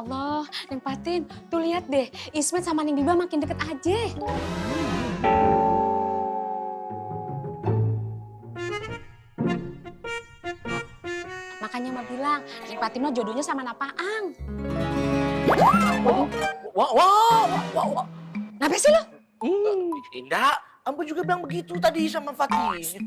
Allah, Neng Patin, tuh lihat deh, Ismet sama Neng Biba makin deket aja. Makanya Mbak bilang, Neng Patin mah jodohnya sama Napaang. Wow. Kenapa sih lo? Indah, Ambo juga bilang begitu tadi sama Fatih.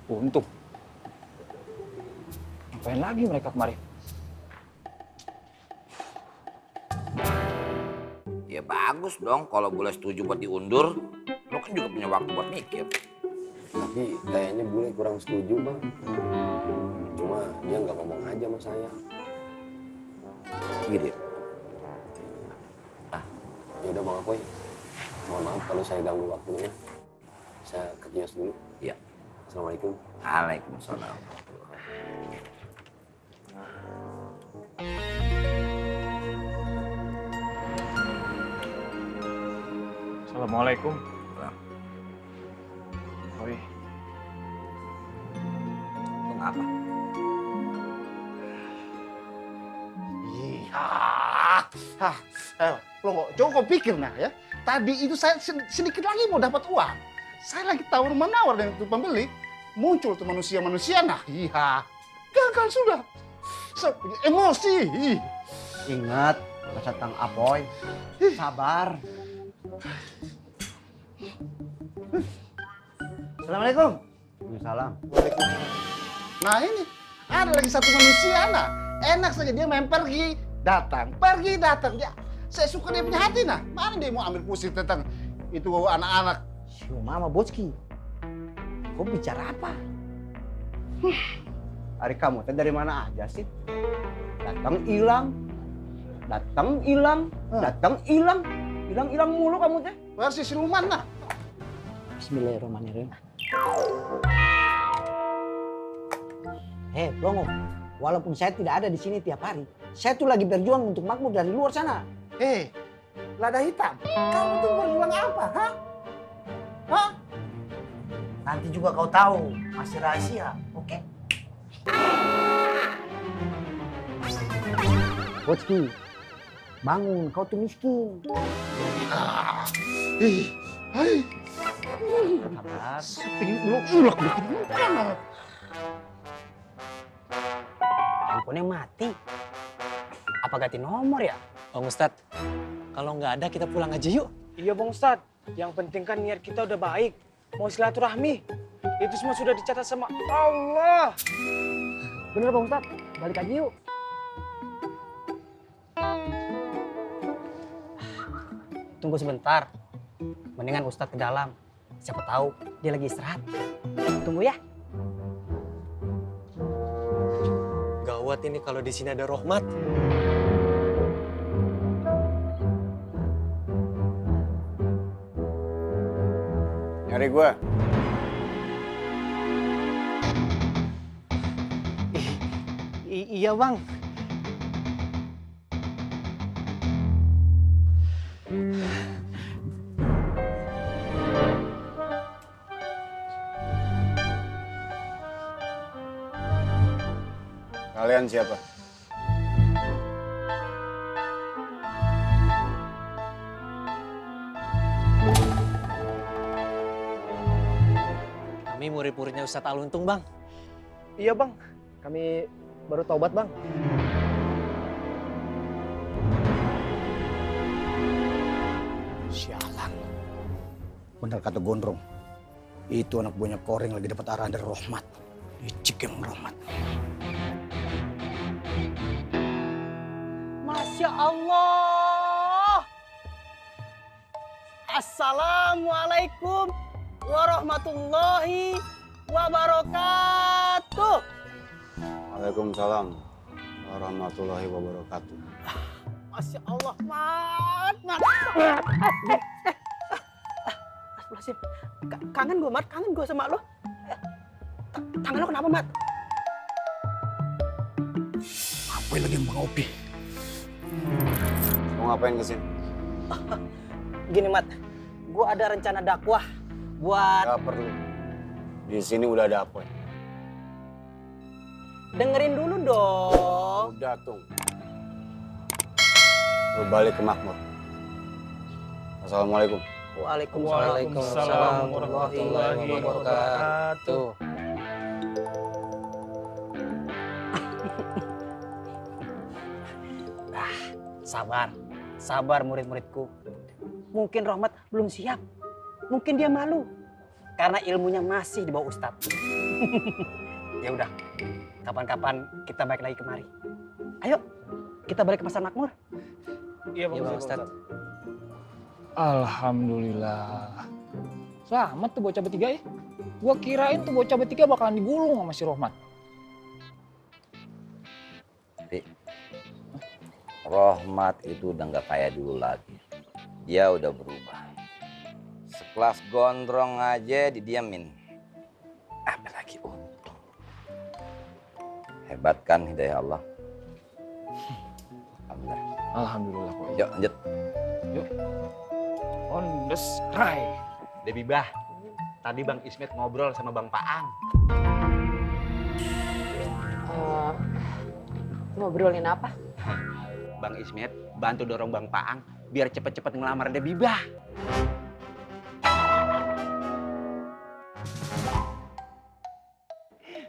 Untung. Ngapain lagi mereka kemari? Ya bagus dong kalau boleh setuju buat diundur. Lo kan juga punya waktu buat mikir. Tapi kayaknya bule kurang setuju, Bang. Cuma dia nggak ngomong aja sama saya. Gitu. Ya udah Bang Apoy, mohon maaf kalau saya ganggu waktunya. Saya ke kios dulu. Ya. Assalamualaikum. Waalaikumsalam. Assalamualaikum. Oi, Lo ngapa? Lo nggak coba pikir nah ya. Tadi itu saya sedikit lagi mau dapat uang. Saya lagi tawar menawar dengan tuh pembeli. Muncul tuh manusia-manusia nah. Iya. Gagal sudah. Saya punya emosi. Ingat, kata Kang Apoy, sabar. Assalamualaikum. Waalaikumsalam. Nah ini ada lagi satu manusia nah. Enak saja dia main pergi datang. Ya, saya suka dia punya hati nah. Mana dia mau ambil pusing tentang itu anak-anak. Siu Mama Bocki. Kau bicara apa? Hari kamu teh dari mana aja sih? Datang hilang. Hilang mulu kamu teh. Versi siluman nah. Bismillahirrahmanirrahim. Hei, Plongo. Walaupun saya tidak ada di sini tiap hari, saya tuh lagi berjuang untuk makmur dari luar sana. Lada hitam. Kamu tuh berjuang apa, ha? Hah? Nanti juga kau tahu, masih rahasia, oke? Bocki, bangun, kau tuh miskin. Hai. Sabar. Pengen ulek bikin mana? Handphonenya mati. Apa ganti nomor ya? Bang Ustadz, kalau nggak ada kita pulang aja yuk. Iya Bang Ustadz, yang penting kan niat kita udah baik. Mau silaturahmi. Itu semua sudah dicatat sama Allah. Bener Bang Ustadz, balik aja yuk. Tunggu sebentar. Mendingan Ustadz ke dalam. Siapa tahu dia lagi istirahat. Tunggu ya. Gawat ini kalau di sini ada Rohmat. Nyari gua. Iya Bang. Kalian siapa? Kami murid-muridnya Ustadz Aluntung Bang. Iya Bang, kami baru taubat Bang. Sialan. Benar kata Gondrong. Itu anak buahnya Koreng lagi dapat arahan dari Rohmat. Licik yang Rohmat. Masya Allah. Assalamualaikum warahmatullahi wabarakatuh. Waalaikumsalam warahmatullahi wabarakatuh. Masya Allah, Mat. Astagfirullahaladzim. Kangen gue, Mat. Kangen gue sama lo. Tangan lo kenapa, Mat? Apa lagi yang Bang Opi? Mau ngapain kesini? Gini, Mat. Gue ada rencana dakwah buat... Gak perlu. Di sini udah ada apa? Dengerin dulu dong. Udah tuh. Lu balik ke Makmur. Assalamualaikum. Waalaikumsalam warahmatullahi wabarakatuh. Sabar murid-muridku. Mungkin Rahmat belum siap. Mungkin dia malu. Karena ilmunya masih di bawah Ustadz. Ya udah, kapan-kapan kita balik lagi kemari. Ayo, kita balik ke pasar Makmur. Iya Bang Ustadz. Alhamdulillah. Selamat tuh bocah bertiga ya. Gua kirain tuh bocah bertiga bakalan digulung sama si Rohmat. Rohmat itu udah nggak kayak dulu lagi. Dia udah berubah. Sekelas gondrong aja didiamin. Apalagi untung. Hebat kan hidayah Allah. Alhamdulillah. Alhamdulillah kok. Yuk lanjut. Yuk. On the sky. Debi Bah, tadi Bang Ismet ngobrol sama Bang Paang. Ngobrolin apa? Bang Ismet bantu dorong Bang Paang biar cepet-cepet ngelamar Debi Bah.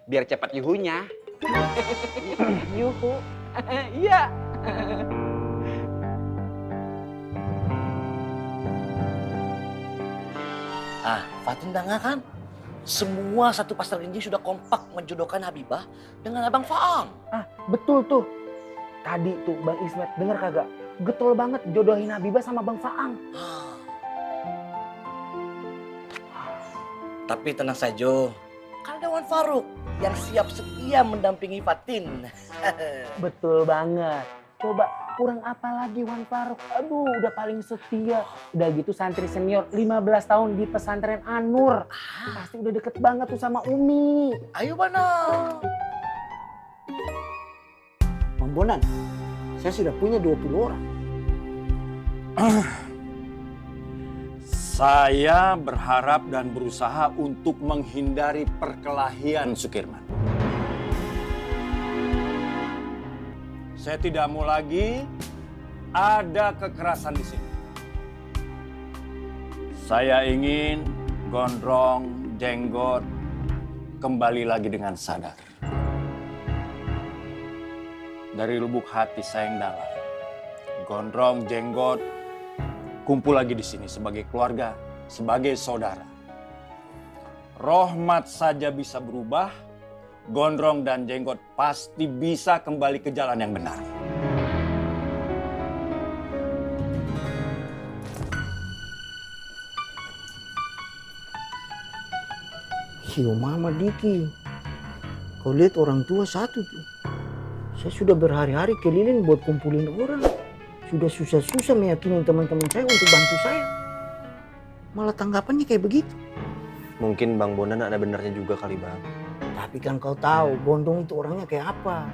Biar cepat yuhunya. Yuhu. Iya. Fatin udah nggak kan? Semua satu pasar ini sudah kompak menjodohkan Habibah dengan Abang Faang. Betul tuh. Tadi tuh Bang Ismet denger kagak? Getol banget jodohin Habibah sama Bang Faang. Tapi tenang saja, kan ada Wan Faruk yang siap setia mendampingi Fatin. Betul banget. Coba kurang apa lagi Wan Faruk? Aduh, udah paling setia. Udah gitu santri senior 15 tahun di pesantren Anur. Pasti udah deket banget tuh sama Umi. Ayo Bana. Bang Bonan, saya sudah punya 20 orang. Saya berharap dan berusaha untuk menghindari perkelahian Sukirman. Saya tidak mau lagi ada kekerasan di sini. Saya ingin Gondrong, Jenggot kembali lagi dengan sadar. Dari lubuk hati saya yang dalam, Gondrong, Jenggot kumpul lagi di sini sebagai keluarga, sebagai saudara. Rohmat saja bisa berubah, Gondrong dan Jenggot pasti bisa kembali ke jalan yang benar. Hiu Mama Diki, kau lihat orang tua satu tuh. Saya sudah berhari-hari keliling buat kumpulin orang. Sudah susah-susah meyakinin teman-teman saya untuk bantu saya. Malah tanggapannya kayak begitu. Mungkin Bang Bonan ada benarnya juga kali Bang. Tapi kan kau tahu Gondong itu orangnya kayak apa.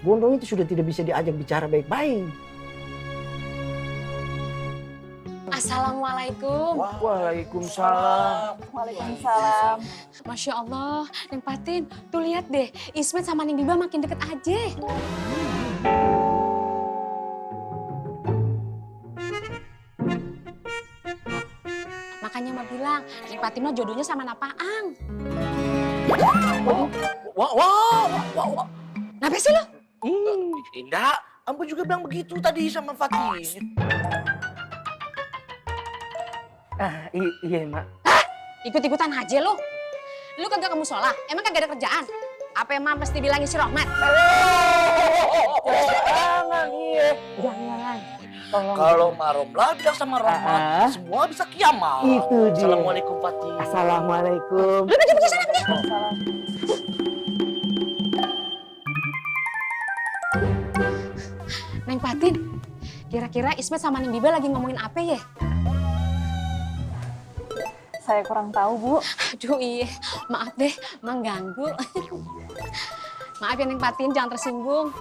Gondong itu sudah tidak bisa diajak bicara baik-baik. Assalamualaikum. Waalaikumsalam. Waalaikumsalam. Masya Allah, Neng Patin, tuh lihat deh, Ismet sama Neng Biba makin deket aja. Makanya Mbak bilang, Neng Patin mah jodohnya sama Napaang. Wah. Kenapa sih lo? Indah, Ambo juga bilang begitu tadi sama Fatin. Iya Mak. Ikut-ikutan aja lo. Lu kagak ke musola, emang kagak ada kerjaan? Apa emang mesti bilangin si Rohmat? Jangan, iya. Jangan. Tolong. Kalau Maromlah bilang sama Rahmat, semua bisa kiamat. Itu dia. Assalamualaikum Fatin. Assalamualaikum. Lu baca salam dia. Neng Patin, kira-kira Ismet sama Neng Biba lagi ngomongin apa ya? saya kurang tahu, Bu. Aduh iya, maaf deh, mengganggu. Maaf ya Neng Patin, jangan tersinggung.